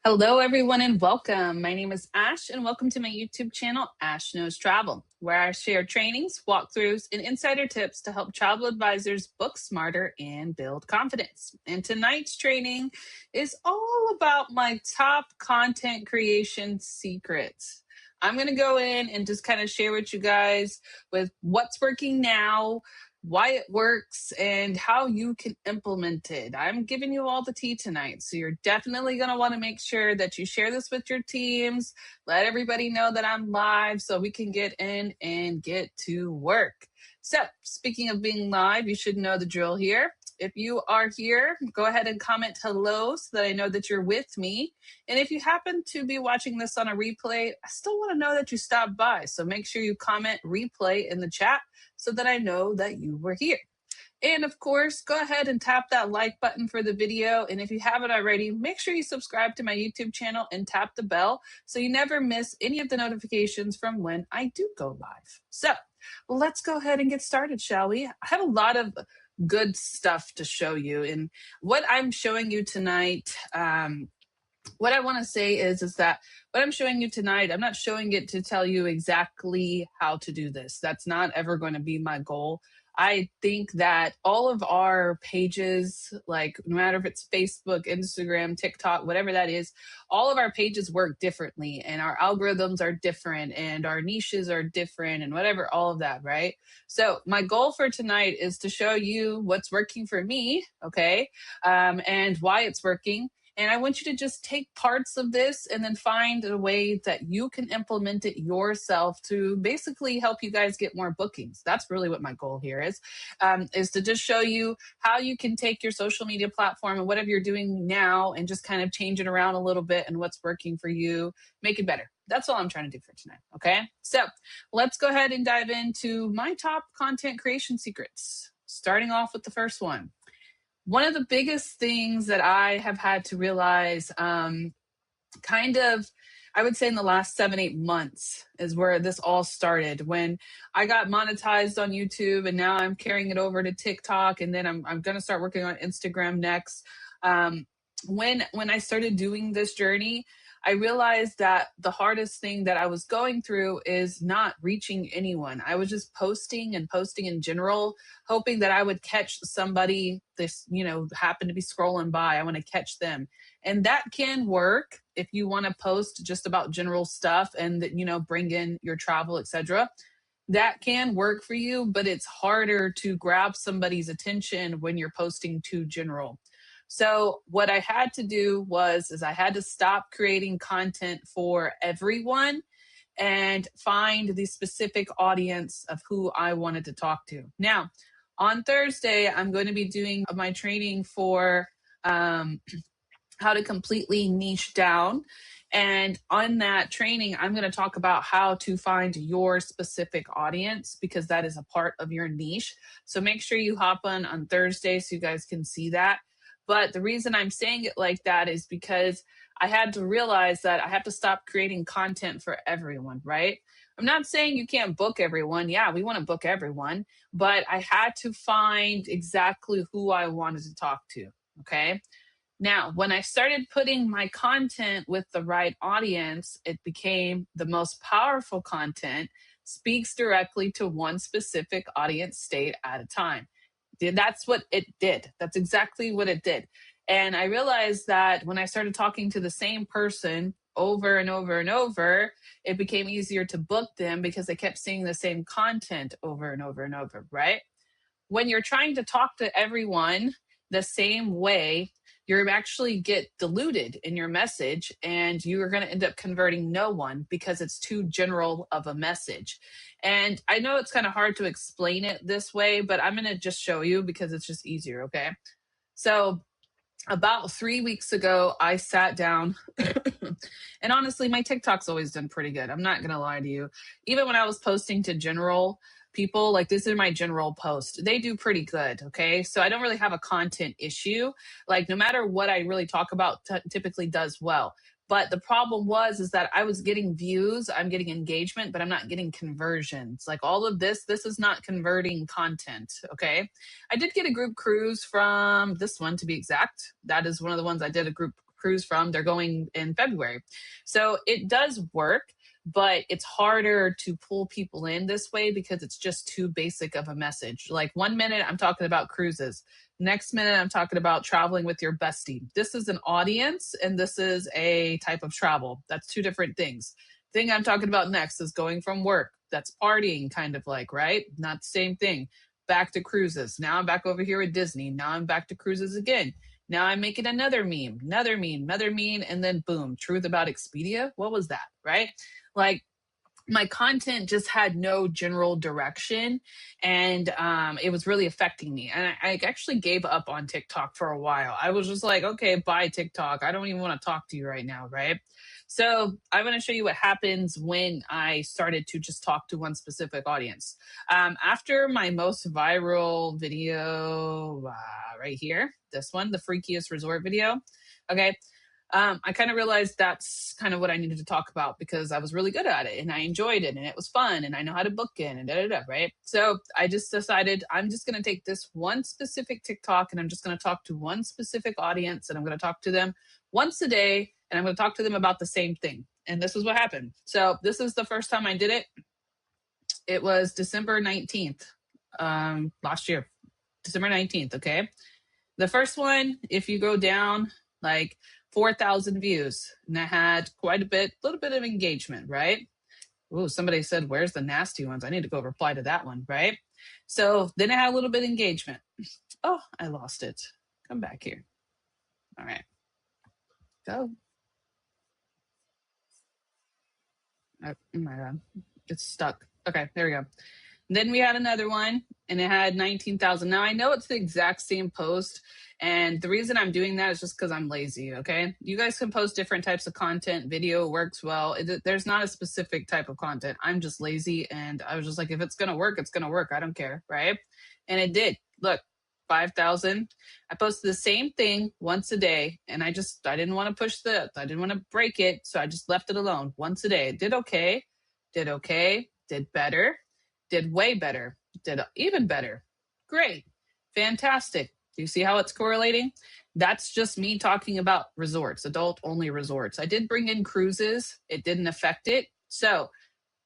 Hello, everyone, and welcome. My name is Ash, and welcome to my YouTube channel, Ash Knows Travel, where I share trainings, walkthroughs, and insider tips to help travel advisors book smarter and build confidence. And tonight's training is all about my top content creation secrets. I'm going to go in and just kind of share with you guys with what's working now, why it works, and how you can implement it. I'm giving you all the tea tonight, so you're definitely going to want to make sure that you share this with your teams. Let everybody know that I'm live so we can get in and get to work. So, speaking of being live, you should know the drill here. If you are here, go ahead and comment hello so that I know that you're with me. And if you happen to be watching this on a replay, I still want to know that you stopped by. So make sure you comment replay in the chat so that I know that you were here. And of course, go ahead and tap that like button for the video. And if you haven't already, make sure you subscribe to my YouTube channel and tap the bell so you never miss any of the notifications from when I do go live. So let's go ahead and get started, shall we? I have a lot of good stuff to show you. And what I'm showing you tonight, what I want to say is that what I'm showing you tonight, I'm not showing it to tell you exactly how to do this. That's not ever going to be my goal. I think that all of our pages, like no matter if it's Facebook, Instagram, TikTok, whatever that is, all of our pages work differently and our algorithms are different and our niches are different and whatever, all of that, right? So my goal for tonight is to show you what's working for me, okay, and why it's working. And I want you to just take parts of this and then find a way that you can implement it yourself to basically help you guys get more bookings. That's really what my goal here is to just show you how you can take your social media platform and whatever you're doing now and just kind of change it around a little bit and what's working for you, make it better. That's all I'm trying to do for tonight, okay? So let's go ahead and dive into my top content creation secrets, starting off with the first one. One of the biggest things that I have had to realize, I would say in the last 7-8 months is where this all started. When I got monetized on YouTube and now I'm carrying it over to TikTok, and then I'm going to start working on Instagram next. When I started doing this journey, I realized that the hardest thing that I was going through is not reaching anyone. I was just posting and posting in general, hoping that I would catch somebody this, happen to be scrolling by. I want to catch them. And that can work if you want to post just about general stuff and, bring in your travel, etc. That can work for you, but it's harder to grab somebody's attention when you're posting too general. So what I had to do is I had to stop creating content for everyone and find the specific audience of who I wanted to talk to. Now, on Thursday, I'm going to be doing my training for how to completely niche down. And on that training, I'm going to talk about how to find your specific audience because that is a part of your niche. So make sure you hop on Thursday so you guys can see that. But the reason I'm saying it like that is because I had to realize that I have to stop creating content for everyone, right? I'm not saying you can't book everyone. Yeah, we want to book everyone. But I had to find exactly who I wanted to talk to, okay? Now, when I started putting my content with the right audience, it became the most powerful content, speaks directly to one specific audience state at a time. That's what it did. That's exactly what it did. And I realized that when I started talking to the same person over and over and over, it became easier to book them because they kept seeing the same content over and over and over, right? When you're trying to talk to everyone the same way, you actually get diluted in your message and you are going to end up converting no one because it's too general of a message. And I know it's kind of hard to explain it this way, but I'm going to just show you because it's just easier, okay? So about 3 weeks ago, I sat down and honestly, my TikTok's always done pretty good. I'm not going to lie to you. Even when I was posting to general people, like this is my general post, they do pretty good, okay? So I don't really have a content issue. Like no matter what I really talk about, typically does well. But the problem is that I was getting views, I'm getting engagement, but I'm not getting conversions. Like all of this is not converting content, okay? I did get a group cruise from this one to be exact. That is one of the ones I did a group cruise from, they're going in February. So it does work, but it's harder to pull people in this way because it's just too basic of a message. Like 1 minute I'm talking about cruises, next minute I'm talking about traveling with your bestie. This is an audience and this is a type of travel. That's two different things. Thing I'm talking about next is going from work. That's partying, kind of like, right? Not the same thing. Back to cruises. Now I'm back over here at Disney. Now I'm back to cruises again. Now I'm making another meme, another meme, another meme, and then boom, truth about Expedia. What was that, right? Like, my content just had no general direction, and it was really affecting me, and I actually gave up on TikTok for a while. I was just like, okay, bye TikTok, I don't even want to talk to you right now, right? So I'm going to show you what happens when I started to just talk to one specific audience. After my most viral video, right here, this one, the freakiest resort video, okay, I kind of realized that's kind of what I needed to talk about because I was really good at it and I enjoyed it and it was fun and I know how to book in and right? So I just decided I'm just going to take this one specific TikTok and I'm just going to talk to one specific audience and I'm going to talk to them once a day and I'm going to talk to them about the same thing. And this is what happened. So this is the first time I did it. It was December 19th, last year, December 19th. Okay. The first one, if you go down, like 4,000 views, and I had quite a little bit of engagement, right? Ooh, somebody said, where's the nasty ones? I need to go reply to that one, right? So then I had a little bit of engagement. Oh, I lost it. Come back here. All right. Go. Oh my God. It's stuck. Okay, there we go. Then we had another one and it had 19,000. Now I know it's the exact same post. And the reason I'm doing that is just because I'm lazy. Okay. You guys can post different types of content. Video works well. There's not a specific type of content. I'm just lazy. And I was just like, if it's going to work, it's going to work. I don't care. Right. And it did. Look, 5,000. I posted the same thing once a day. And I didn't want to I didn't want to break it. So I just left it alone once a day. It did okay. Did better. Did way better, did even better. Great, fantastic. Do you see how it's correlating? That's just me talking about resorts, adult only resorts. I did bring in cruises. It didn't affect it. So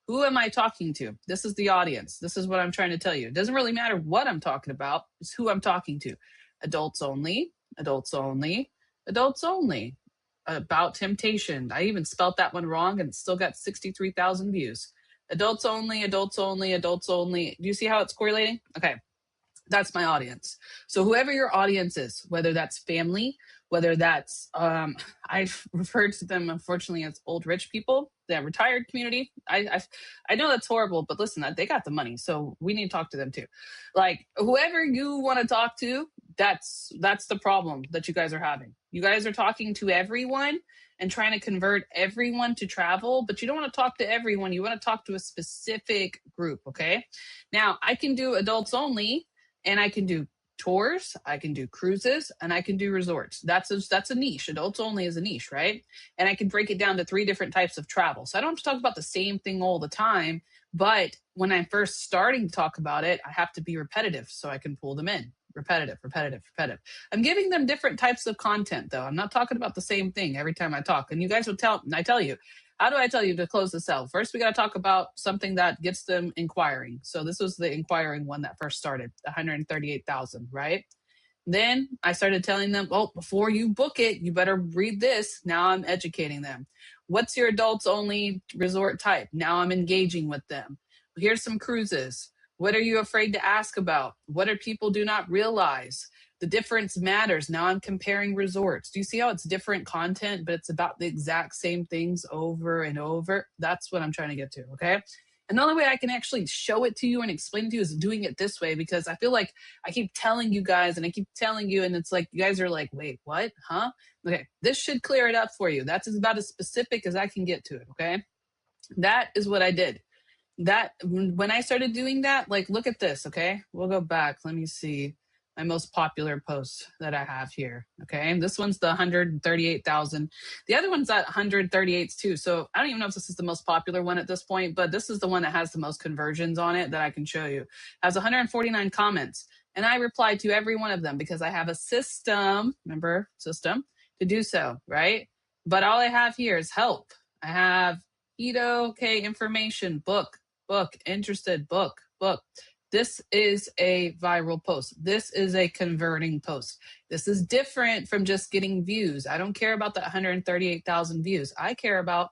who am I talking to? This is the audience. This is what I'm trying to tell you. It doesn't really matter what I'm talking about. It's who I'm talking to. Adults only, adults only, adults only. About temptation. I even spelt that one wrong and it still got 63,000 views. Adults only, adults only, adults only. Do you see how it's correlating? Okay. That's my audience. So whoever your audience is, whether that's family, whether that's, I've referred to them, unfortunately, as old rich people, the retired community. I know that's horrible, but listen, they got the money. So we need to talk to them too. Like whoever you want to talk to, that's the problem that you guys are having. You guys are talking to everyone and trying to convert everyone to travel, but you don't want to talk to everyone. You want to talk to a specific group. Okay. Now I can do adults only and I can do tours, I can do cruises, and I can do resorts. That's a niche. Adults only is a niche, right? And I can break it down to 3 different types of travel. So I don't have to talk about the same thing all the time, but when I'm first starting to talk about it, I have to be repetitive so I can pull them in. Repetitive. I'm giving them different types of content though. I'm not talking about the same thing every time I talk. And you guys will I tell you, how do I tell you to close the sale? First, we got to talk about something that gets them inquiring. So this was the inquiring one that first started, 138,000, right? Then I started telling them, well, before you book it, you better read this. Now I'm educating them. What's your adults only resort type? Now I'm engaging with them. Here's some cruises. What are you afraid to ask about? What are people do not realize? The difference matters. Now I'm comparing resorts. Do you see how it's different content, but it's about the exact same things over and over? That's what I'm trying to get to, okay? And the only way I can actually show it to you and explain it to you is doing it this way, because I feel like I keep telling you guys and I keep telling you, and it's like you guys are like, wait, what? Huh? Okay, this should clear it up for you. That's about as specific as I can get to it, okay? That is what I did. That when I started doing that, like, look at this, okay? We'll go back. Let me see my most popular post that I have here, okay? And this one's the 138,000. The other one's at 138 too. So I don't even know if this is the most popular one at this point, but this is the one that has the most conversions on it that I can show you. It has 149 comments. And I replied to every one of them because I have a system, remember, system. to do so, right? But all I have here is help. I have keto, okay, information, book, interested, book. This is a viral post. This is a converting post. This is different from just getting views. I don't care about the 138,000 views. I care about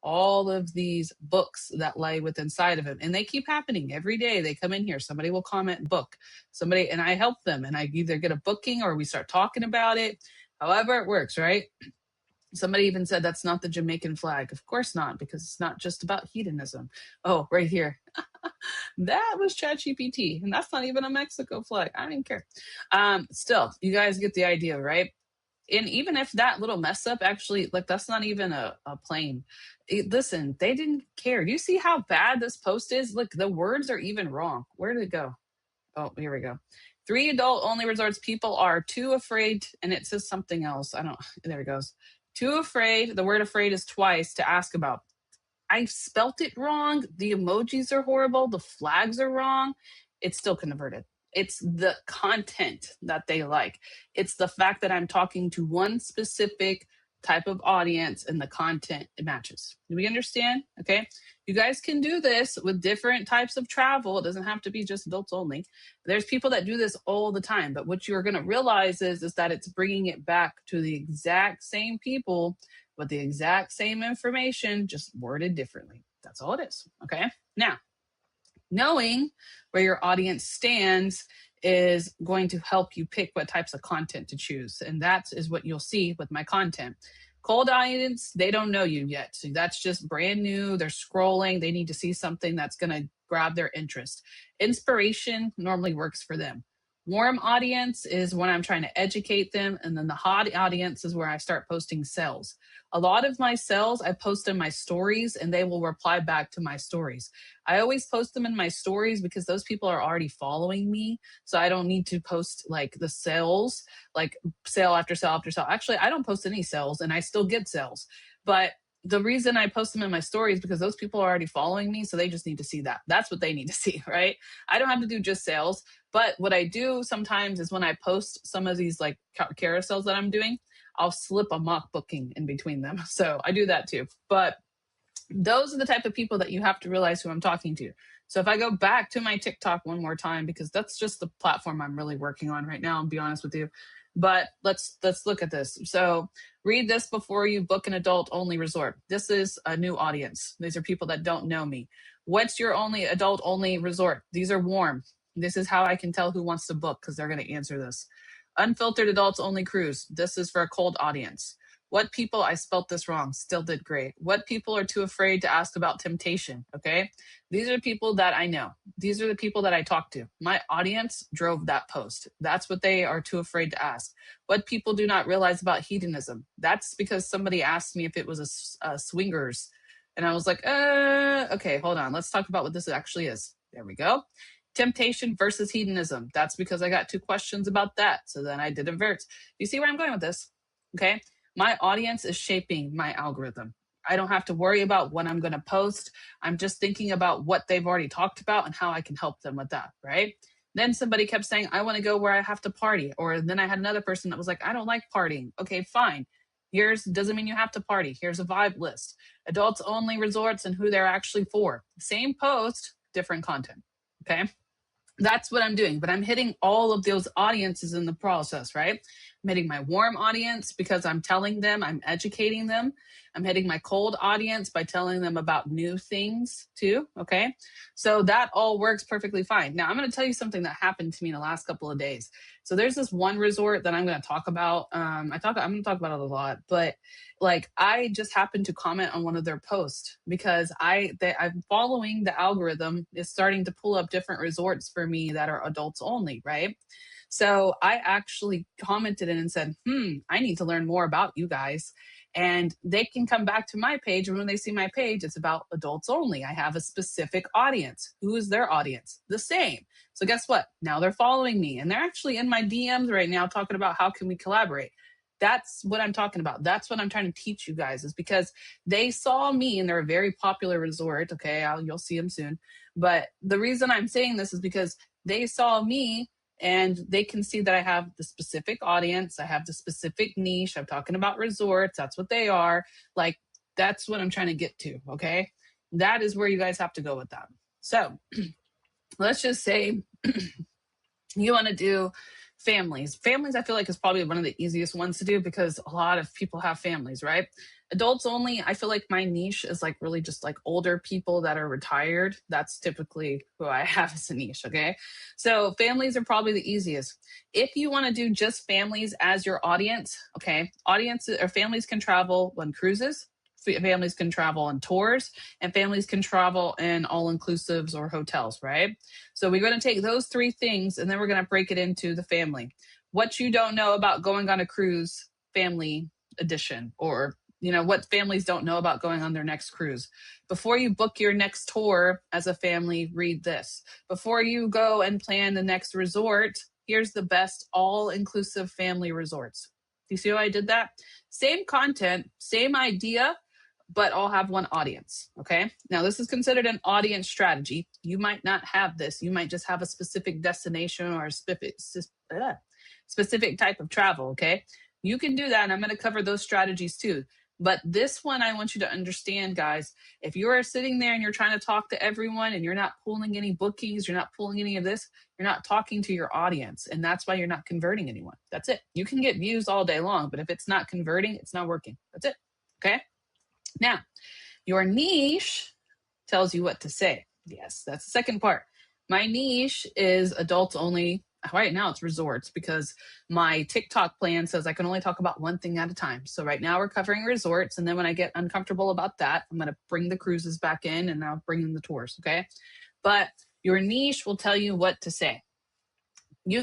all of these books that lie within inside of it. And they keep happening every day. They come in here. Somebody will comment book. Somebody, and I help them. And I either get a booking or we start talking about it. However it works, right? Somebody even said that's not the Jamaican flag. Of course not, because it's not just about hedonism. Oh, right here. That was ChatGPT, and that's not even a Mexico flag. I don't even care. Still, you guys get the idea, right? And even if that little mess up actually, like, that's not even a plane. Listen, they didn't care. Do you see how bad this post is? Look, the words are even wrong. Where did it go? Oh, here we go. 3 adult only resorts. People are too afraid, and it says something else. I don't, there it goes. Too afraid. The word afraid is twice to ask about. I spelt it wrong. The emojis are horrible. The flags are wrong. It's still converted. It's the content that they like. It's the fact that I'm talking to one specific type of audience and the content it matches. Do we understand? Okay. You guys can do this with different types of travel. It doesn't have to be just adults only. There's people that do this all the time. But what you're going to realize is that it's bringing it back to the exact same people with the exact same information, just worded differently. That's all it is. Okay. Now, knowing where your audience stands is going to help you pick what types of content to choose. And that is what you'll see with my content. Cold audience, they don't know you yet. So that's just brand new. They're scrolling. They need to see something that's going to grab their interest. Inspiration normally works for them. Warm audience is when I'm trying to educate them. And then the hot audience is where I start posting sales. A lot of my sales, I post in my stories and they will reply back to my stories. I always post them in my stories because those people are already following me. So I don't need to post like the sales, like sale after sale after sale. Actually, I don't post any sales and I still get sales. But the reason I post them in my stories is because those people are already following me. So they just need to see that. That's what they need to see, right? I don't have to do just sales. But what I do sometimes is when I post some of these like carousels that I'm doing, I'll slip a mock booking in between them. So I do that too. But those are the type of people that you have to realize who I'm talking to. So if I go back to my TikTok one more time, because that's just the platform I'm really working on right now, I'll be honest with you. But let's look at this. So read this before you book an adult only resort. This is a new audience. These are people that don't know me. What's your only adult only resort? These are warm. This is how I can tell who wants to book because they're going to answer this. Unfiltered adults only cruise. This is for a cold audience. What people, I spelt this wrong, still did great. What people are too afraid to ask about temptation, okay? These are the people that I know. These are the people that I talk to. My audience drove that post. That's what they are too afraid to ask. What people do not realize about hedonism. That's because somebody asked me if it was a swingers. And I was like, okay, hold on. Let's talk about what this actually is. There we go. Temptation versus hedonism. That's because I got 2 questions about that. So then I did invert. You see where I'm going with this? Okay. My audience is shaping my algorithm. I don't have to worry about what I'm going to post. I'm just thinking about what they've already talked about and how I can help them with that, right? Then somebody kept saying, I want to go where I have to party. Or then I had another person that was like, I don't like partying. Okay, fine. Doesn't mean you have to party. Here's a vibe list. Adults only resorts and who they're actually for. Same post, different content. Okay. That's what I'm doing, but I'm hitting all of those audiences in the process, right? I'm hitting my warm audience because I'm telling them, I'm educating them. I'm hitting my cold audience by telling them about new things too, okay? So that all works perfectly fine. Now, I'm going to tell you something that happened to me in the last couple of days. So there's this one resort that I'm going to talk about. I'm going to talk about it a lot, but like I just happened to comment on one of their posts because I'm following the algorithm is starting to pull up different resorts for me that are adults only, right? So I actually commented in and said, I need to learn more about you guys. And they can come back to my page. And when they see my page, it's about adults only. I have a specific audience. Who is their audience? The same. So guess what? Now they're following me and they're actually in my DMs right now talking about how can we collaborate. That's what I'm talking about. That's what I'm trying to teach you guys is because they saw me and they're a very popular resort. Okay, you'll see them soon. But the reason I'm saying this is because they saw me and they can see that I have the specific audience. I have the specific niche. I'm talking about resorts. That's what they are. Like, that's what I'm trying to get to. Okay. That is where you guys have to go with that. So let's just say you want to do families. Families, I feel like, is probably one of the easiest ones to do because a lot of people have families, right? Adults only, I feel like my niche is like really just like older people that are retired. That's typically who I have as a niche, okay? So families are probably the easiest. If you want to do just families as your audience, okay, audiences or families can travel on cruises, families can travel on tours, and families can travel in all-inclusives or hotels, right? So we're going to take those three things and then we're going to break it into the family. What you don't know about going on a cruise, family edition, or what families don't know about going on their next cruise. Before you book your next tour as a family, read this. Before you go and plan the next resort, here's the best all-inclusive family resorts. Do you see how I did that? Same content, same idea, but all have one audience. Okay. Now, this is considered an audience strategy. You might not have this. You might just have a specific destination or a specific type of travel. Okay. You can do that. And I'm going to cover those strategies too. But this one, I want you to understand, guys, if you are sitting there and you're trying to talk to everyone and you're not pulling any bookings, you're not pulling any of this, you're not talking to your audience. And that's why you're not converting anyone. That's it. You can get views all day long, but if it's not converting, it's not working. That's it. Okay. Now, your niche tells you what to say. Yes, that's the second part. My niche is adults only. Right now it's resorts because my TikTok plan says I can only talk about one thing at a time. So right now we're covering resorts. And then when I get uncomfortable about that, I'm going to bring the cruises back in and I'll bring in the tours. Okay. But your niche will tell you what to say.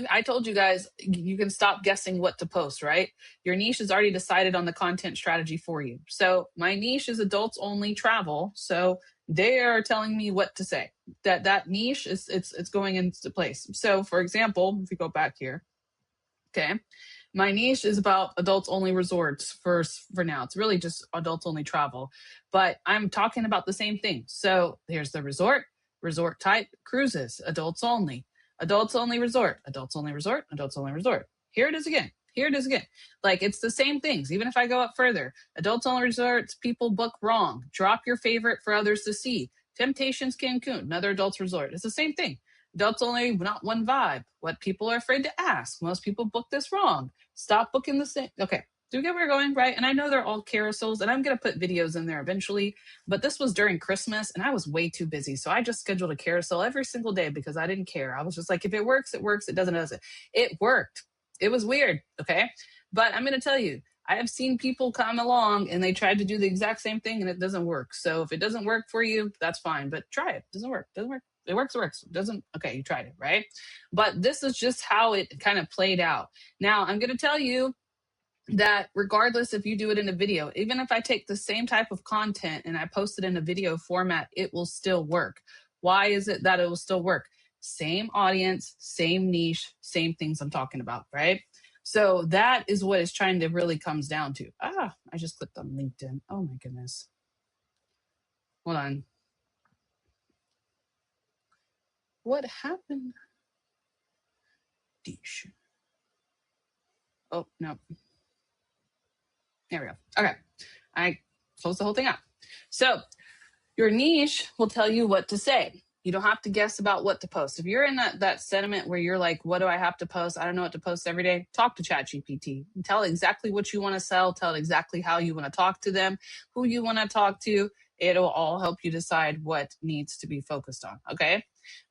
I told you guys, you can stop guessing what to post, right? Your niche is already decided on the content strategy for you. So my niche is adults only travel. So they are telling me what to say. That niche is it's going into place. So for example, if we go back here, okay, my niche is about adults only resorts for now. It's really just adults only travel, but I'm talking about the same thing. So here's the resort type, cruises, adults only. Adults only resort, adults only resort, adults only resort. Here it is again. Here it is again. Like, it's the same things. Even if I go up further, adults only resorts, people book wrong. Drop your favorite for others to see. Temptations Cancun, another adults resort. It's the same thing. Adults only, not one vibe. What people are afraid to ask. Most people book this wrong. Stop booking the same. Okay. Do you get where we're going, right? And I know they're all carousels, and I'm going to put videos in there eventually, but this was during Christmas, and I was way too busy. So I just scheduled a carousel every single day because I didn't care. I was just like, if it works, it works. It doesn't, it doesn't. It worked. It was weird, okay? But I'm going to tell you, I have seen people come along, and they tried to do the exact same thing, and it doesn't work. So if it doesn't work for you, that's fine, but try it. It doesn't work. It doesn't work. It works, it works. It doesn't, okay, you tried it, right? But this is just how it kind of played out. Now, I'm going to tell you that regardless if you do it in a video, even if I take the same type of content and I post it in a video format, it will still work. Why is it that it will still work? Same audience, same niche, same things I'm talking about, right? So that is what it's trying to really comes down to. I just clicked on LinkedIn. Oh my goodness. Hold on. What happened? Dish. Oh, no. There we go. Okay. I closed the whole thing out. So your niche will tell you what to say. You don't have to guess about what to post. If you're in that sentiment where you're like, what do I have to post? I don't know what to post every day. Talk to ChatGPT. Tell it exactly what you want to sell. Tell it exactly how you want to talk to them, who you want to talk to. It'll all help you decide what needs to be focused on. Okay.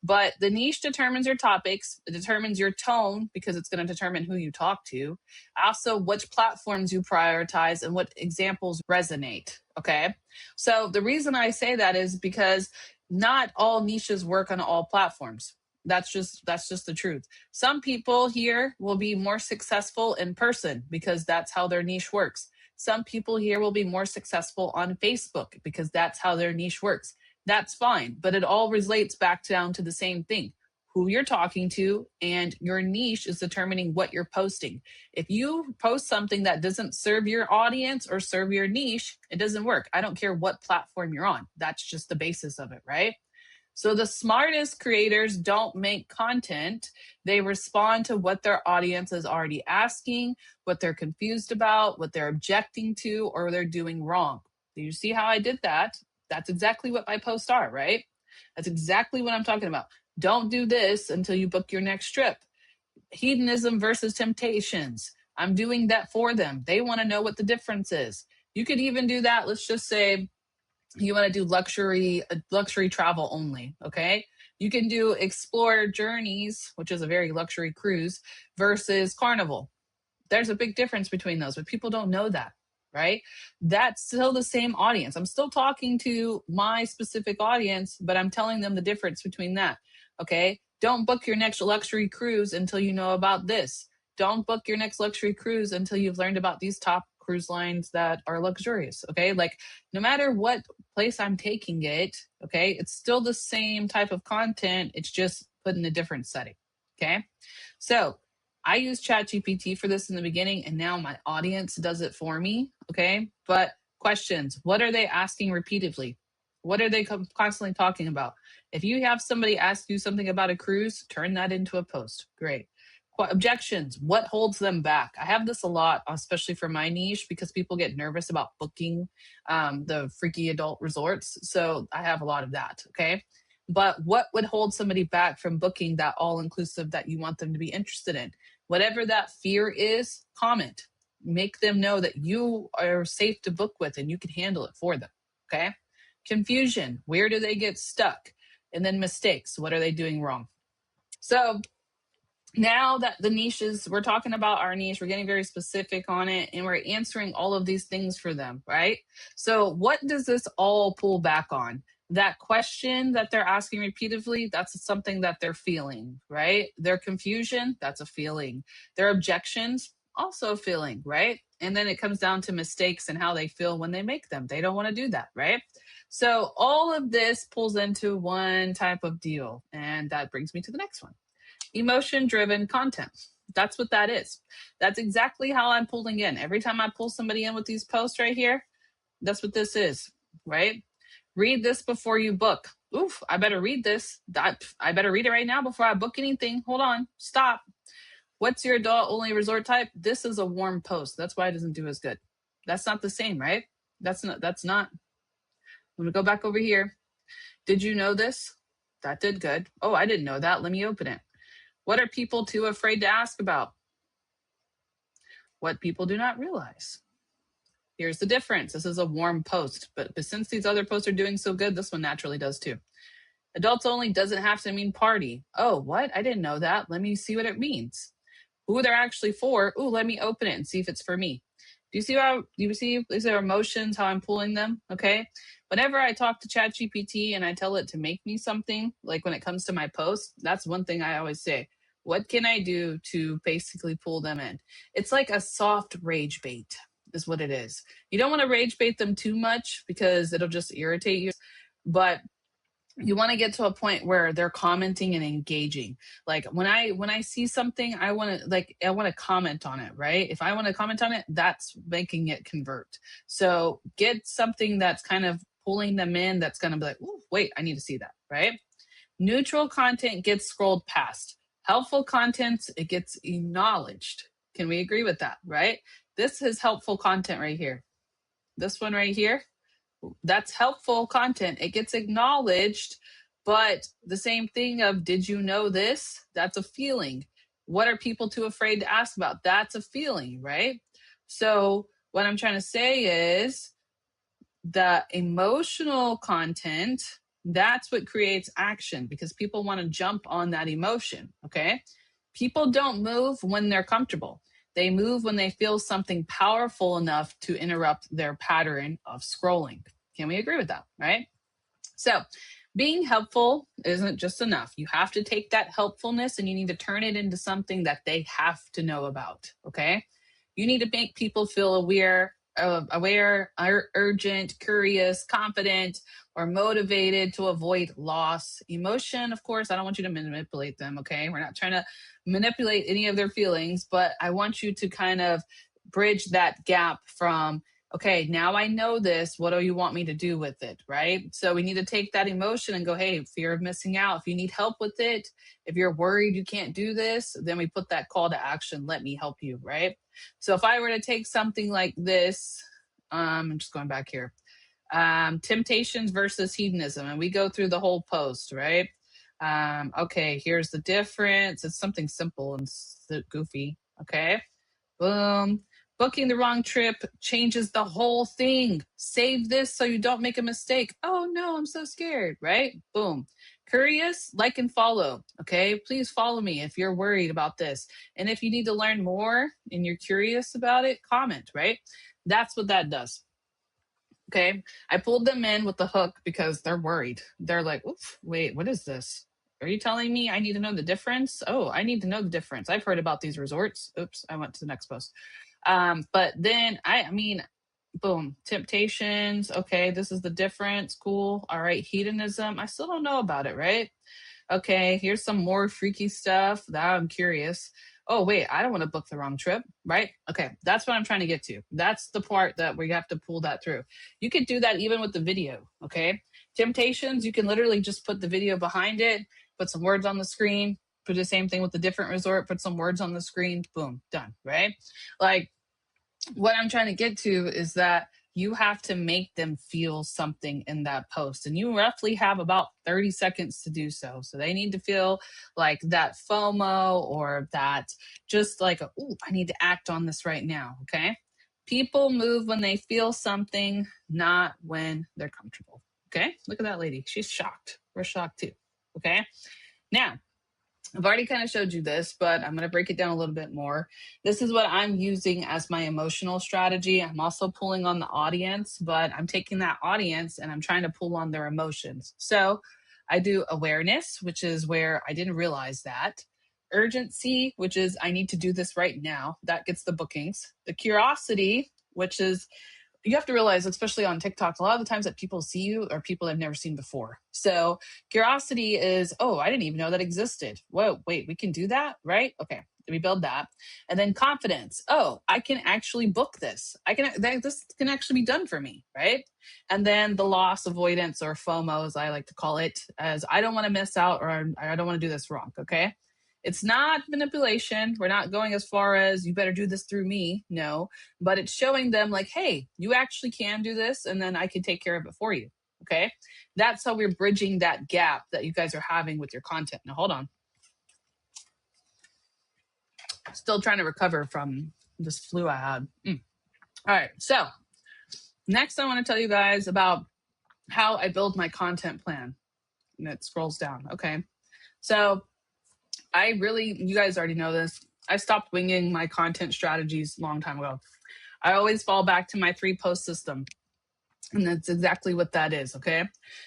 But the niche determines your topics. It determines your tone because it's going to determine who you talk to. Also, which platforms you prioritize and what examples resonate. Okay. So the reason I say that is because not all niches work on all platforms. That's just the truth. Some people here will be more successful in person because that's how their niche works. Some people here will be more successful on Facebook because that's how their niche works. That's fine, but it all relates back down to the same thing. Who you're talking to and your niche is determining what you're posting. If you post something that doesn't serve your audience or serve your niche, it doesn't work. I don't care what platform you're on. That's just the basis of it, right? So the smartest creators don't make content. They respond to what their audience is already asking, what they're confused about, what they're objecting to, or they're doing wrong. Do you see how I did that? That's exactly what my posts are, right? That's exactly what I'm talking about. Don't do this until you book your next trip. Hedonism versus temptations. I'm doing that for them. They want to know what the difference is. You could even do that. Let's just say you want to do luxury travel only, okay? You can do Explore Journeys, which is a very luxury cruise, versus Carnival. There's a big difference between those, but people don't know that, right? That's still the same audience. I'm still talking to my specific audience, but I'm telling them the difference between that, okay? Don't book your next luxury cruise until you know about this. Don't book your next luxury cruise until you've learned about these top cruise lines that are luxurious, okay? Like, no matter what place I'm taking it, okay, it's still the same type of content. It's just put in a different setting, okay? So I used ChatGPT for this in the beginning, and now my audience does it for me, okay? But questions, what are they asking repeatedly? What are they constantly talking about? If you have somebody ask you something about a cruise, turn that into a post. Great. Objections, what holds them back? I have this a lot, especially for my niche, because people get nervous about booking the freaky adult resorts. So I have a lot of that, okay? But what would hold somebody back from booking that all inclusive that you want them to be interested in? Whatever that fear is, comment. Make them know that you are safe to book with and you can handle it for them, okay? Confusion, where do they get stuck? And then mistakes, what are they doing wrong? So now that the niches, we're talking about our niche, we're getting very specific on it, and we're answering all of these things for them, right? So what does this all pull back on? That question that they're asking repeatedly, that's something that they're feeling, right? Their confusion, that's a feeling. Their objections, also a feeling, right? And then it comes down to mistakes and how they feel when they make them. They don't want to do that, right? So all of this pulls into one type of deal. And that brings me to the next one. Emotion-driven content. That's what that is. That's exactly how I'm pulling in. Every time I pull somebody in with these posts right here, that's what this is, right? Read this before you book. Oof, I better read this. I better read it right now before I book anything. Hold on, stop. What's your adult-only resort type? This is a warm post. That's why it doesn't do as good. That's not the same, right? That's not. I'm gonna go back over here. Did you know this? That did good. Oh, I didn't know that. Let me open it. What are people too afraid to ask about? What people do not realize. Here's the difference. This is a warm post, but since these other posts are doing so good, this one naturally does too. Adults only doesn't have to mean party. Oh, what? I didn't know that. Let me see what it means. Who they're actually for. Ooh, let me open it and see if it's for me. Do you see these are emotions, how I'm pulling them? Okay. Whenever I talk to ChatGPT and I tell it to make me something, like when it comes to my posts, that's one thing I always say. What can I do to basically pull them in? It's like a soft rage bait, is what it is. You don't want to rage bait them too much because it'll just irritate you. But you want to get to a point where they're commenting and engaging. Like when I see something, I want to comment on it, right? If I want to comment on it, that's making it convert. So get something that's kind of pulling them in, that's going to be like, oh, wait, I need to see that, right? Neutral content gets scrolled past. Helpful content, it gets acknowledged. Can we agree with that, right? This is helpful content right here. This one right here, that's helpful content. It gets acknowledged, but the same thing of, did you know this? That's a feeling. What are people too afraid to ask about? That's a feeling, right? So what I'm trying to say is the emotional content, that's what creates action, because people want to jump on that emotion, okay? People don't move when they're comfortable. They move when they feel something powerful enough to interrupt their pattern of scrolling. Can we agree with that, right? So being helpful isn't just enough. You have to take that helpfulness and you need to turn it into something that they have to know about, okay? You need to make people feel aware, urgent, curious, confident, or motivated to avoid loss. Emotion, of course, I don't want you to manipulate them, okay? We're not trying to manipulate any of their feelings, but I want you to kind of bridge that gap from Okay, now I know this. What do you want me to do with it? Right. So we need to take that emotion and go, hey, fear of missing out. If you need help with it, if you're worried you can't do this, then we put that call to action. Let me help you. Right. So if I were to take something like this, I'm just going back here, temptations versus hedonism, and we go through the whole post, right? Okay, here's the difference. It's something simple and goofy. Okay. Boom. Booking the wrong trip changes the whole thing. Save this so you don't make a mistake. Oh no, I'm so scared, right? Boom. Curious, like and follow. Okay, please follow me if you're worried about this. And if you need to learn more and you're curious about it, comment, right? That's what that does. Okay. I pulled them in with the hook because they're worried. They're like, oof, wait, what is this? Are you telling me I need to know the difference? Oh, I need to know the difference. I've heard about these resorts. Oops, I went to the next post. But then I mean, boom, temptations. Okay, this is the difference. Cool. All right, hedonism. I still don't know about it, right? Okay, here's some more freaky stuff that I'm curious. Oh, wait, I don't want to book the wrong trip, right? Okay, that's what I'm trying to get to. That's the part that we have to pull that through. You could do that even with the video, okay? Temptations, you can literally just put the video behind it, put some words on the screen, put the same thing with a different resort, put some words on the screen, boom, done, right? Like, what I'm trying to get to is that you have to make them feel something in that post. And you roughly have about 30 seconds to do so. So they need to feel like that FOMO or that just like, oh, I need to act on this right now. Okay. People move when they feel something, not when they're comfortable. Okay. Look at that lady. She's shocked. We're shocked too. Okay. Now, I've already kind of showed you this, but I'm going to break it down a little bit more. This is what I'm using as my emotional strategy. I'm also pulling on the audience, but I'm taking that audience and I'm trying to pull on their emotions. So I do awareness, which is where I didn't realize that. Urgency, which is I need to do this right now. That gets the bookings. The curiosity, which is you have to realize, especially on TikTok, a lot of the times that people see you are people I've never seen before. So curiosity is, oh, I didn't even know that existed. Whoa, wait, we can do that, right? Okay, we build that. And then confidence. Oh, I can actually book this. This can actually be done for me, right? And then the loss avoidance or FOMO, as I like to call it, as I don't want to miss out or I don't want to do this wrong, okay? It's not manipulation. We're not going as far as you better do this through me. No, but it's showing them like, hey, you actually can do this and then I can take care of it for you. Okay. That's how we're bridging that gap that you guys are having with your content. Now, hold on. Still trying to recover from this flu I had. All right. So, next, I want to tell you guys about how I build my content plan. And it scrolls down. Okay. So, you guys already know this. I stopped winging my content strategies a long time ago. I always fall back to my 3-post system. And that's exactly what that is. Okay.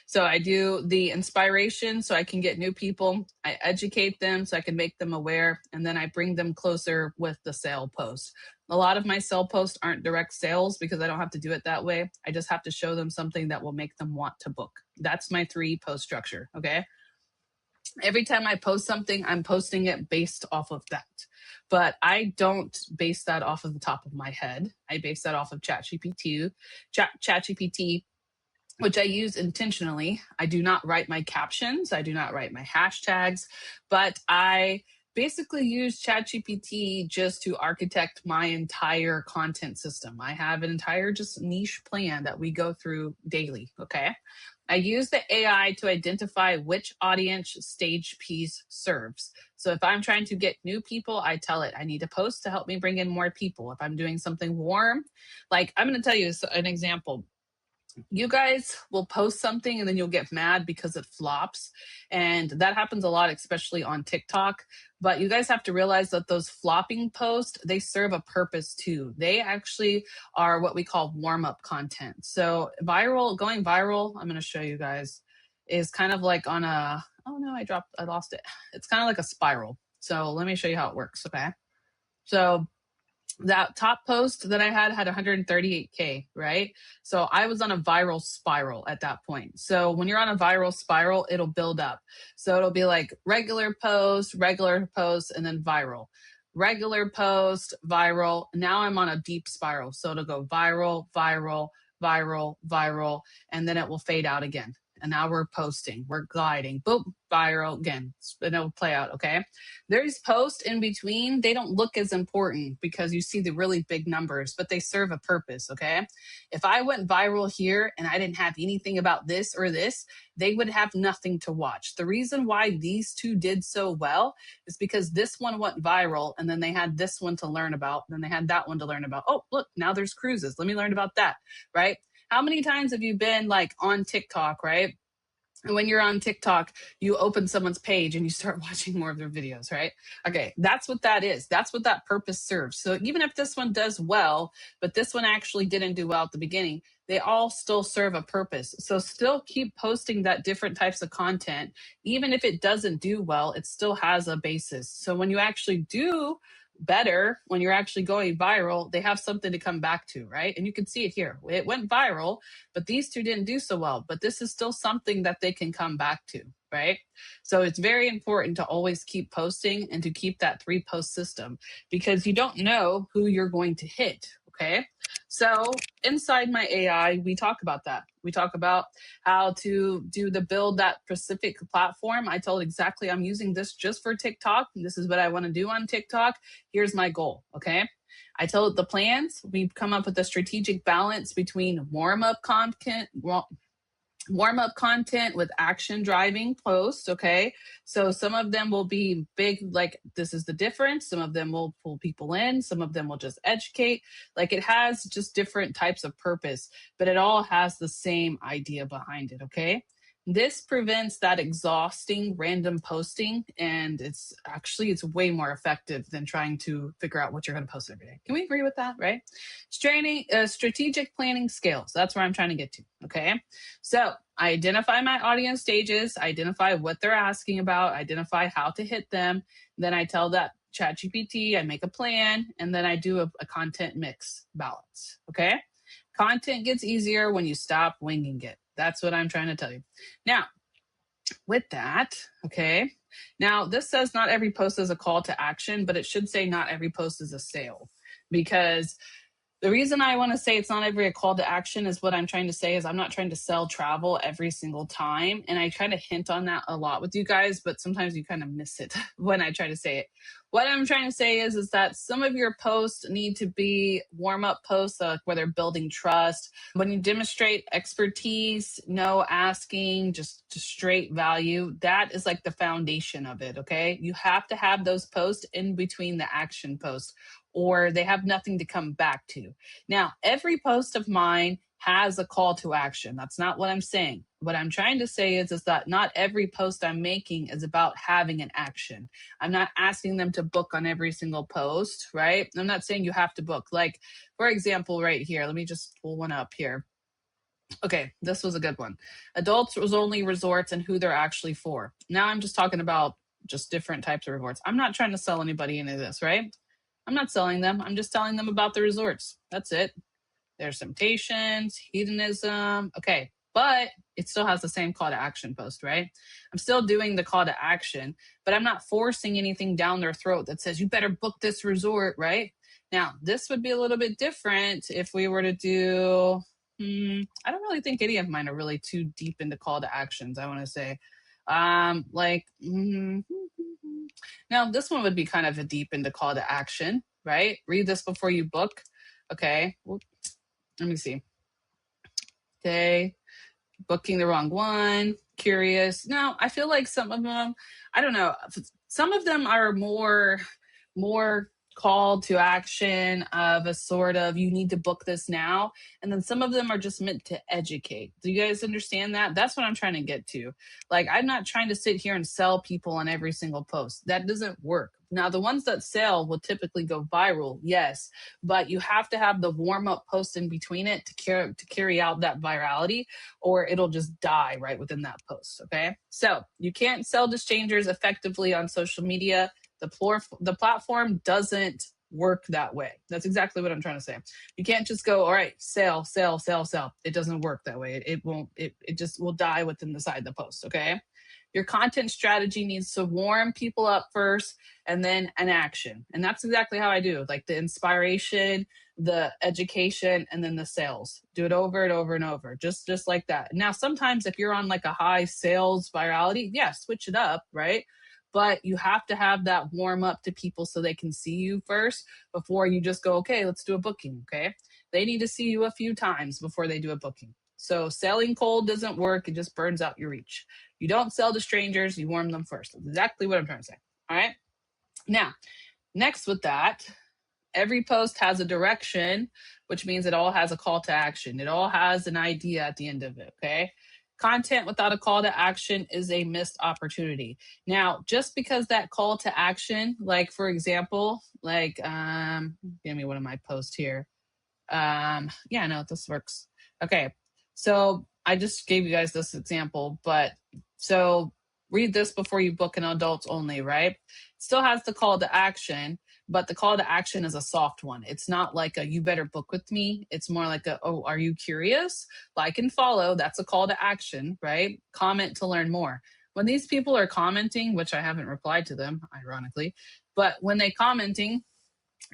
So I do the inspiration so I can get new people. I educate them so I can make them aware. And then I bring them closer with the sale post. A lot of my sale posts aren't direct sales because I don't have to do it that way. I just have to show them something that will make them want to book. That's my 3-post structure. Okay. Every time I post something, I'm posting it based off of that. But I don't base that off of the top of my head. I base that off of ChatGPT, which I use intentionally. I do not write my captions. I do not write my hashtags, but I basically use ChatGPT just to architect my entire content system. I have an entire just niche plan that we go through daily. Okay. I use the AI to identify which audience stage piece serves. So if I'm trying to get new people, I tell it I need to post to help me bring in more people. If I'm doing something warm, like I'm going to tell you an example. You guys will post something and then you'll get mad because it flops. And that happens a lot, especially on TikTok. But you guys have to realize that those flopping posts, they serve a purpose too. They actually are what we call warm-up content. So going viral, I'm going to show you guys, is kind of like on oh no, I lost it. It's kind of like a spiral. So let me show you how it works, okay? So that top post that I had 138K, right? So I was on a viral spiral at that point. So when you're on a viral spiral, it'll build up. So it'll be like regular post, and then viral. regular post, viral. Now I'm on a deep spiral. So it'll go viral, viral, viral, viral, and then it will fade out again. And now we're posting, we're gliding, boom, viral again. And it'll play out, okay? There's posts in between. They don't look as important because you see the really big numbers, but they serve a purpose, okay? If I went viral here and I didn't have anything about this or this, they would have nothing to watch. The reason why these two did so well is because this one went viral and then they had this one to learn about. Then they had that one to learn about. Oh, look, now there's cruises. Let me learn about that, right? How many times have you been like on TikTok, right? And when you're on TikTok, you open someone's page and you start watching more of their videos, right? Okay, that's what that is. That's what that purpose serves. So even if this one does well, but this one actually didn't do well at the beginning, they all still serve a purpose. So still keep posting that different types of content. Even if it doesn't do well, it still has a basis. So when you actually do better, when you're actually going viral, they have something to come back to, right? And you can see it here. It went viral, but these two didn't do so well. But this is still something that they can come back to, right? So it's very important to always keep posting and to keep that 3-post system because you don't know who you're going to hit, okay? So inside my AI, we talk about that. We talk about how to do the build that specific platform. I told exactly I'm using this just for TikTok. This is what I want to do on TikTok. Here's my goal, okay? I told the plans. We've come up with a strategic balance between warm-up content with action driving posts, okay? So some of them will be big, like this is the difference. Some of them will pull people in. Some of them will just educate. Like it has just different types of purpose, but it all has the same idea behind it, okay? This prevents that exhausting random posting, and it's way more effective than trying to figure out what you're going to post every day. Can we agree with that, right? Strategic planning scales. That's where I'm trying to get to, okay? So I identify my audience stages, identify what they're asking about, identify how to hit them. Then I tell that ChatGPT, I make a plan, and then I do a content mix balance, okay? Content gets easier when you stop winging it. That's what I'm trying to tell you. Now, with that, okay, now this says not every post is a call to action, but it should say not every post is a sale because the reason I want to say it's not every a call to action is what I'm trying to say is I'm not trying to sell travel every single time. And I try to hint on that a lot with you guys, but sometimes you kind of miss it when I try to say it. What I'm trying to say is that some of your posts need to be warm-up posts where they're building trust. When you demonstrate expertise, no asking, just straight value, that is like the foundation of it, okay? You have to have those posts in between the action posts or they have nothing to come back to. Now, every post of mine has a call to action. That's not what I'm saying. What I'm trying to say is that not every post I'm making is about having an action. I'm not asking them to book on every single post, right? I'm not saying you have to book. Like, for example, right here, let me just pull one up here. Okay, this was a good one. Adults was only resorts and who they're actually for. Now I'm just talking about just different types of resorts. I'm not trying to sell anybody any of this, right? I'm not selling them. I'm just telling them about the resorts. That's it. There's temptations, hedonism. Okay, but it still has the same call to action post, right? I'm still doing the call to action, but I'm not forcing anything down their throat that says, you better book this resort, right? Now, this would be a little bit different if we were to do, I don't really think any of mine are really too deep into call to actions, I want to say. Now, this one would be kind of a deep into call to action, right? Read this before you book. Okay, let me see. Okay, booking the wrong one, curious. No, I feel like some of them, I don't know. Some of them are more call to action of a sort of you need to book this now, and then some of them are just meant to educate. Do you guys understand that? That's what I'm trying to get to. Like, I'm not trying to sit here and sell people on every single post. That doesn't work. Now, the ones that sell will typically go viral, yes, but you have to have the warm-up post in between it to carry out that virality, or it'll just die right within that post, okay? So you can't sell to strangers effectively on social media. The platform doesn't work that way. That's exactly what I'm trying to say. You can't just go, all right, sell, sell, sell, sell. It doesn't work that way. It won't, it just will die within the side of the post, okay? Your content strategy needs to warm people up first and then an action. And that's exactly how I do, like the inspiration, the education, and then the sales. Do it over and over and over, just like that. Now, sometimes if you're on like a high sales virality, yeah, switch it up, right? But you have to have that warm up to people so they can see you first before you just go, okay, let's do a booking. Okay. They need to see you a few times before they do a booking. So selling cold doesn't work. It just burns out your reach. You don't sell to strangers. You warm them first. That's exactly what I'm trying to say. All right. Now, next with that, every post has a direction, which means it all has a call to action. It all has an idea at the end of it. Okay. Content without a call to action is a missed opportunity. Now, just because that call to action, like for example, like give me one of my posts here. Yeah, no, this works. Okay. So I just gave you guys this example, but so read this before you book an adults only, right? Still has the call to action, but the call to action is a soft one. It's not like a you better book with me. It's more like a, oh, are you curious? Like and follow. That's a call to action, right? Comment to learn more. When these people are commenting, which I haven't replied to them, ironically, but when they commenting,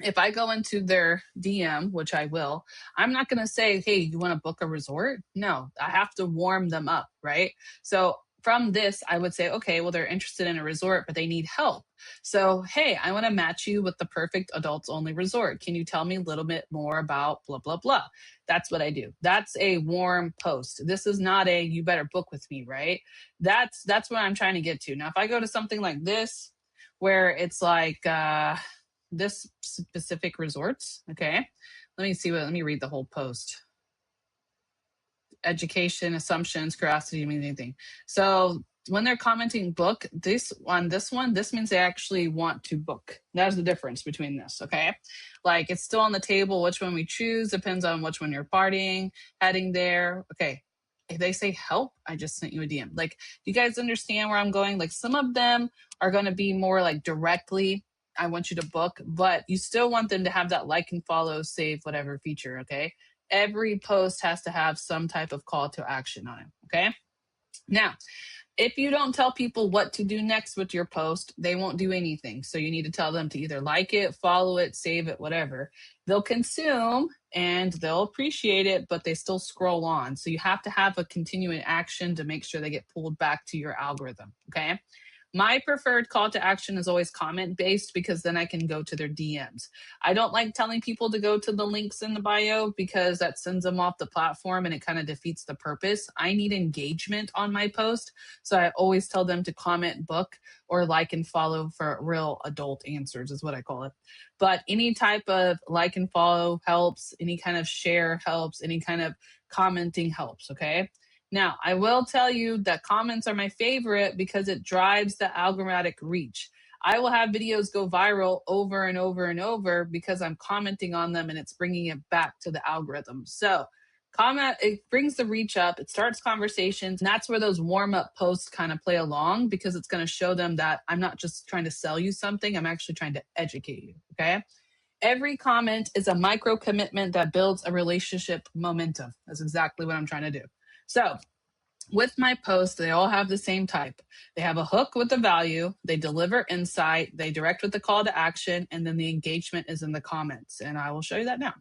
if I go into their DM, which I will, I'm not going to say, hey, you want to book a resort? No, I have to warm them up, right? So from this, I would say, okay, well, they're interested in a resort, but they need help. So, hey, I want to match you with the perfect adults only resort. Can you tell me a little bit more about blah, blah, blah? That's what I do. That's a warm post. This is not a you better book with me, right? That's what I'm trying to get to. Now, if I go to something like this, where it's like, this specific resorts. Okay. Let me read the whole post. Education, assumptions, curiosity, means anything. So when they're commenting book, this means they actually want to book. That's the difference between this. Okay. Like it's still on the table. Which one we choose depends on which one you're partying, heading there. Okay. If they say help, I just sent you a DM. Like, do you guys understand where I'm going? Like some of them are going to be more like directly, I want you to book, but you still want them to have that like and follow, save, whatever feature. Okay. Every post has to have some type of call to action on it. Okay. Now, if you don't tell people what to do next with your post, they won't do anything. So you need to tell them to either like it, follow it, save it, whatever. They'll consume and they'll appreciate it, but they still scroll on. So you have to have a continuing action to make sure they get pulled back to your algorithm. Okay. My preferred call to action is always comment based because then I can go to their DMs. I don't like telling people to go to the links in the bio because that sends them off the platform and it kind of defeats the purpose. I need engagement on my post. So I always tell them to comment, book, or like and follow for real adult answers, is what I call it. But any type of like and follow helps, any kind of share helps, any kind of commenting helps. Okay. Now, I will tell you that comments are my favorite because it drives the algorithmic reach. I will have videos go viral over and over and over because I'm commenting on them and it's bringing it back to the algorithm. So, comment, it brings the reach up, it starts conversations, and that's where those warm up posts kind of play along because it's going to show them that I'm not just trying to sell you something, I'm actually trying to educate you. Okay. Every comment is a micro commitment that builds a relationship momentum. That's exactly what I'm trying to do. So, with my posts, they all have the same type. They have a hook with the value, they deliver insight, they direct with the call to action, and then the engagement is in the comments. And I will show you that now.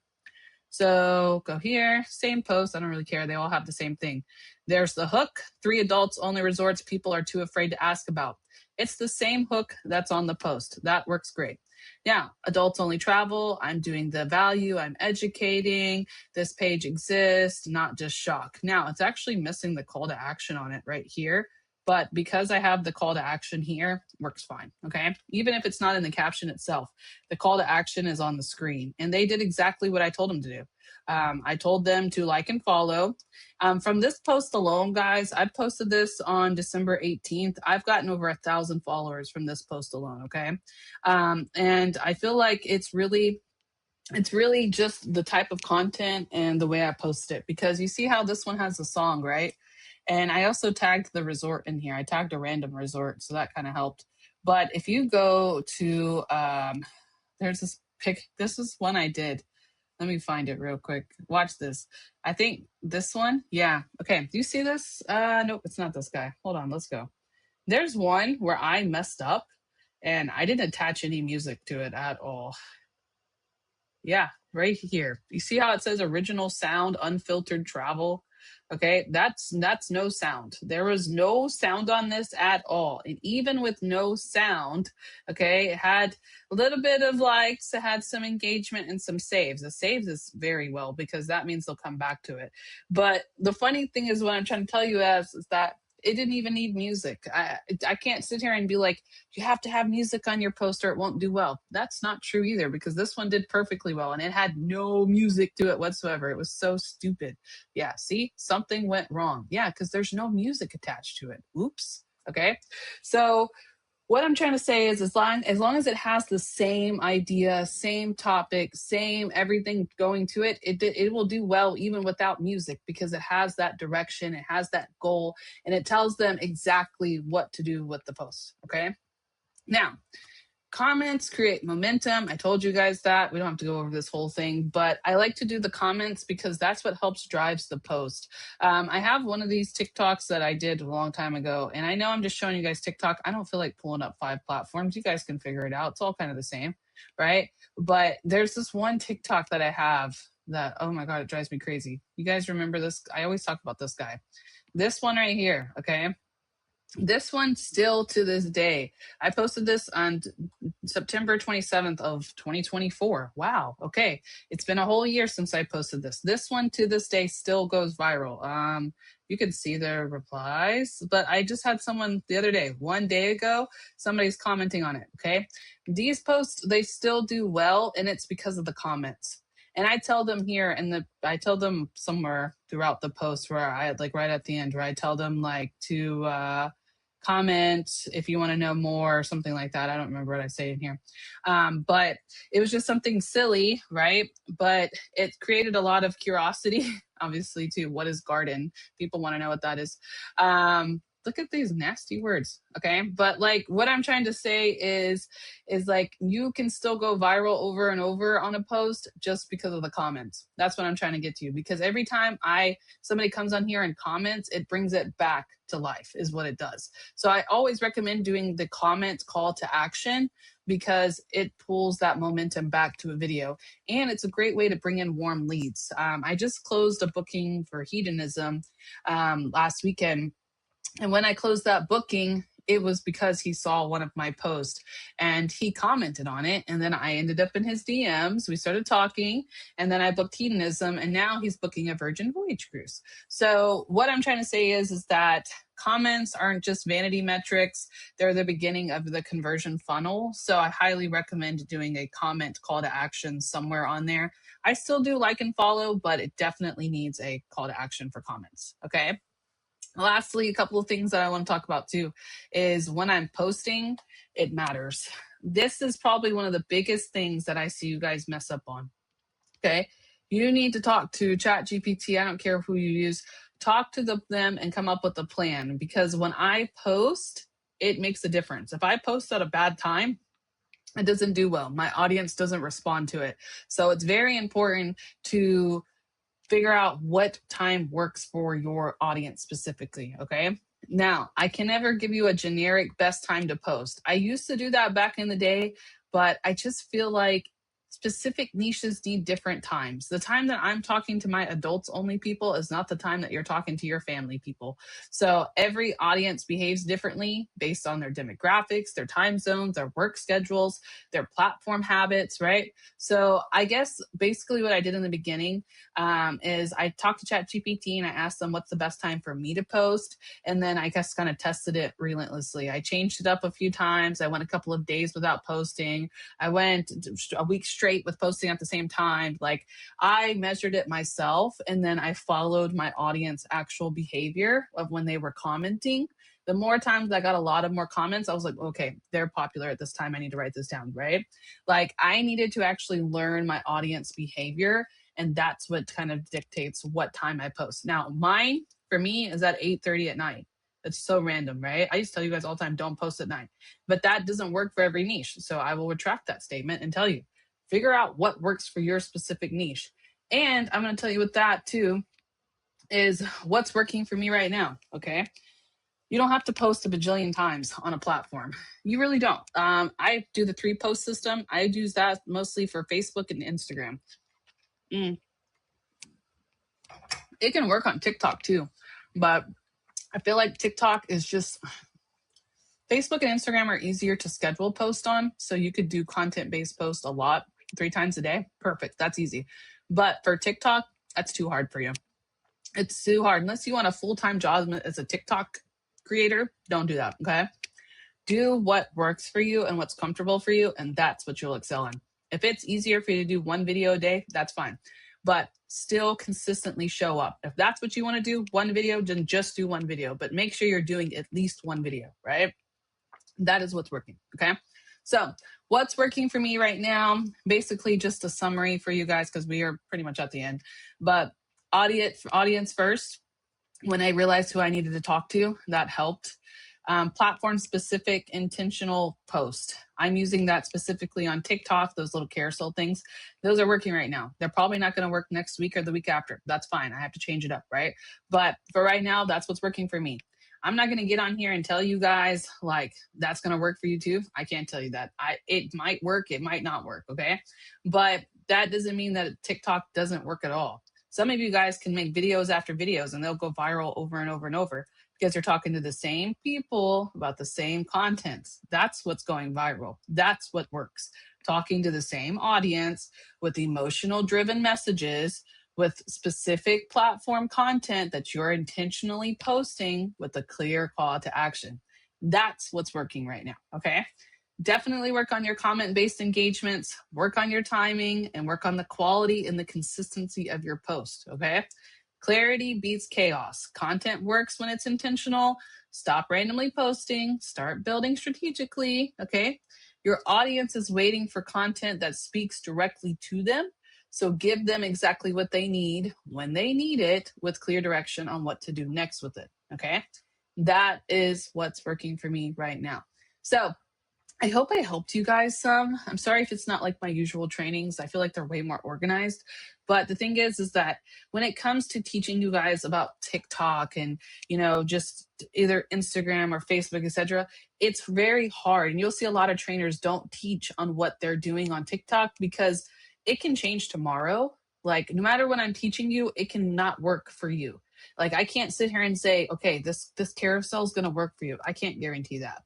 So go here, same post. I don't really care. They all have the same thing. There's the hook, 3 adults only resorts people are too afraid to ask about. It's the same hook that's on the post. That works great. Now, adults only travel. I'm doing the value. I'm educating. This page exists, not just shock. Now, it's actually missing the call to action on it right here. But because I have the call to action here, works fine. Okay. Even if it's not in the caption itself, the call to action is on the screen. And they did exactly what I told them to do. I told them to like and follow. From this post alone, guys, I posted this on December 18th. I've gotten over 1,000 followers from this post alone. Okay. And I feel like it's really just the type of content and the way I post it because you see how this one has a song, right? And I also tagged the resort in here. I tagged a random resort, so that kind of helped. But if you go to, there's this pic. This is one I did. Let me find it real quick. Watch this. I think this one. Yeah. Okay. Do you see this? Nope, it's not this guy. Hold on. Let's go. There's one where I messed up and I didn't attach any music to it at all. Yeah, right here. You see how it says original sound, unfiltered travel? Okay, that's no sound. There was no sound on this at all. And even with no sound, okay, it had a little bit of likes, it had some engagement and some saves. The saves is very well because that means they'll come back to it. But the funny thing is what I'm trying to tell you is that it didn't even need music. I can't sit here and be like, you have to have music on your post or it won't do well. That's not true either because this one did perfectly well and it had no music to it whatsoever. It was so stupid. Yeah, see, something went wrong. Yeah, because there's no music attached to it. Oops. Okay. So what I'm trying to say is as long as it has the same idea, same topic, same everything going to it, it will do well even without music because it has that direction, it has that goal, and it tells them exactly what to do with the post. Okay. Now, comments create momentum. I told you guys that. We don't have to go over this whole thing, but I like to do the comments because that's what helps drives the post. I have one of these TikToks that I did a long time ago, and I know I'm just showing you guys TikTok. I don't feel like pulling up 5 platforms. You guys can figure it out. It's all kind of the same, right? But there's this one TikTok that I have that, oh my God, it drives me crazy. You guys remember this? I always talk about this guy. This one right here, okay? This one still to this day. I posted this on September 27th of 2024. Wow. Okay. It's been a whole year since I posted this. This one to this day still goes viral. You can see the replies, but I just had someone the other day, one day ago, somebody's commenting on it. Okay. These posts, they still do well, and it's because of the comments. And I tell them here, and I tell them somewhere throughout the post where I like right at the end where I tell them like to comment if you want to know more or something like that. I don't remember what I say in here. But it was just something silly, right? But it created a lot of curiosity, obviously, too. What is garden? People want to know what that is. Look at these nasty words. Okay. But like what I'm trying to say is like you can still go viral over and over on a post just because of the comments. That's what I'm trying to get to you. Because every time somebody comes on here and comments, it brings it back to life, is what it does. So I always recommend doing the comment call to action because it pulls that momentum back to a video. And it's a great way to bring in warm leads. I just closed a booking for hedonism last weekend. And when I closed that booking, it was because he saw one of my posts and he commented on it. And then I ended up in his DMs. We started talking, and then I booked hedonism, and now he's booking a Virgin Voyage cruise. So what I'm trying to say is that comments aren't just vanity metrics. They're the beginning of the conversion funnel. So I highly recommend doing a comment call to action somewhere on there. I still do like and follow, but it definitely needs a call to action for comments. Okay. Lastly, a couple of things that I want to talk about too is when I'm posting, it matters. This is probably one of the biggest things that I see you guys mess up on. Okay. You need to talk to ChatGPT. I don't care who you use. Talk to them and come up with a plan, because when I post, it makes a difference. If I post at a bad time, it doesn't do well. My audience doesn't respond to it. So it's very important to figure out what time works for your audience specifically. Okay. Now, I can never give you a generic best time to post. I used to do that back in the day, but I just feel like specific niches need different times. The time that I'm talking to my adults only people is not the time that you're talking to your family people. So every audience behaves differently based on their demographics, their time zones, their work schedules, their platform habits, right? So I guess basically what I did in the beginning is I talked to ChatGPT and I asked them what's the best time for me to post. And then I guess kind of tested it relentlessly. I changed it up a few times. I went a couple of days without posting. I went a week straight with posting at the same time. Like I measured it myself, and then I followed my audience actual behavior of when they were commenting. The more times I got a lot of more comments, I was like, okay, they're popular at this time. I need to write this down, right? Like I needed to actually learn my audience behavior, and that's what kind of dictates what time I post. Now, mine for me is at 8:30 at night. It's so random, right? I used to tell you guys all the time, don't post at night, but that doesn't work for every niche. So I will retract that statement and tell you, figure out what works for your specific niche. And I'm going to tell you with that too is what's working for me right now. Okay. You don't have to post a bajillion times on a platform. You really don't. I do the 3-post system. I use that mostly for Facebook and Instagram. It can work on TikTok too, but I feel like TikTok is just, Facebook and Instagram are easier to schedule post on. So you could do content-based posts a lot, 3 times a day. Perfect. That's easy. But for TikTok, that's too hard for you. It's too hard. Unless you want a full-time job as a TikTok creator, don't do that. Okay. Do what works for you and what's comfortable for you, and that's what you'll excel in. If it's easier for you to do 1 video a day, that's fine. But still consistently show up. If that's what you want to do, 1 video, then just do 1 video. But make sure you're doing at least 1 video, right? That is what's working. Okay. So what's working for me right now, basically just a summary for you guys, because we are pretty much at the end. But audience first. When I realized who I needed to talk to, that helped. Platform specific intentional post. I'm using that specifically on TikTok, those little carousel things. Those are working right now. They're probably not going to work next week or the week after. That's fine. I have to change it up, right? But for right now, that's what's working for me. I'm not going to get on here and tell you guys like that's going to work for you too. I can't tell you that. It might work, it might not work, okay? But that doesn't mean that TikTok doesn't work at all. Some of you guys can make videos after videos and they'll go viral over and over and over because you're talking to the same people about the same contents. That's what's going viral. That's what works. Talking to the same audience with emotional driven messages, with specific platform content that you're intentionally posting with a clear call to action. That's what's working right now, okay? Definitely work on your comment-based engagements, work on your timing, and work on the quality and the consistency of your post, okay? Clarity beats chaos. Content works when it's intentional. Stop randomly posting. Start building strategically, okay? Your audience is waiting for content that speaks directly to them. So give them exactly what they need when they need it with clear direction on what to do next with it, okay? That is what's working for me right now. So I hope I helped you guys some. I'm sorry if it's not like my usual trainings. I feel like they're way more organized. But the thing is that when it comes to teaching you guys about TikTok and, just either Instagram or Facebook, etc., it's very hard. And you'll see a lot of trainers don't teach on what they're doing on TikTok because it can change tomorrow. Like no matter what I'm teaching you, it can not work for you. Like I can't sit here and say, okay, this carousel is going to work for you. I can't guarantee that.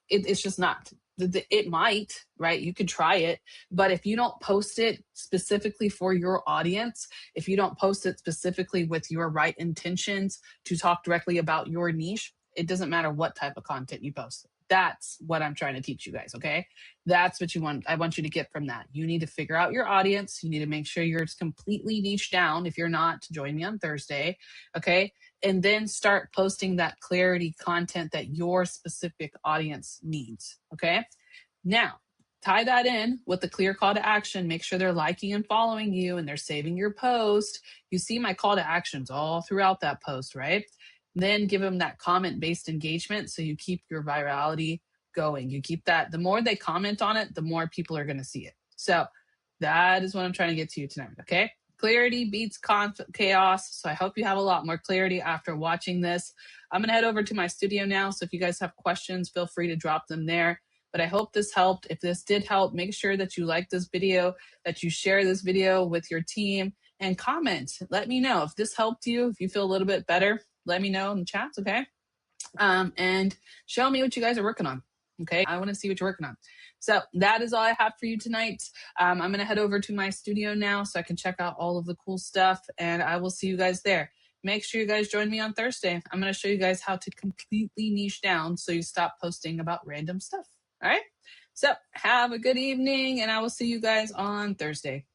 It's just not. It might, right? You could try it, but if you don't post it specifically for your audience, if you don't post it specifically with your right intentions to talk directly about your niche, it doesn't matter what type of content you post. That's what I'm trying to teach you guys, okay? That's what you want. I want you to get from that. You need to figure out your audience. You need to make sure you're completely niche down. If you're not, join me on Thursday, okay? And then start posting that clarity content that your specific audience needs, okay? Now, tie that in with the clear call to action. Make sure they're liking and following you and they're saving your post. You see my call to actions all throughout that post, right? Then give them that comment-based engagement so you keep your virality going. You keep that. The more they comment on it, the more people are going to see it. So that is what I'm trying to get to you tonight, okay? Clarity beats chaos. So I hope you have a lot more clarity after watching this. I'm going to head over to my studio now. So if you guys have questions, feel free to drop them there. But I hope this helped. If this did help, make sure that you like this video, that you share this video with your team, and comment. Let me know if this helped you, if you feel a little bit better. Let me know in the chats, okay? And show me what you guys are working on, okay? I want to see what you're working on. So that is all I have for you tonight. I'm going to head over to my studio now so I can check out all of the cool stuff, and I will see you guys there. Make sure you guys join me on Thursday. I'm going to show you guys how to completely niche down so you stop posting about random stuff, all right? So have a good evening, and I will see you guys on Thursday.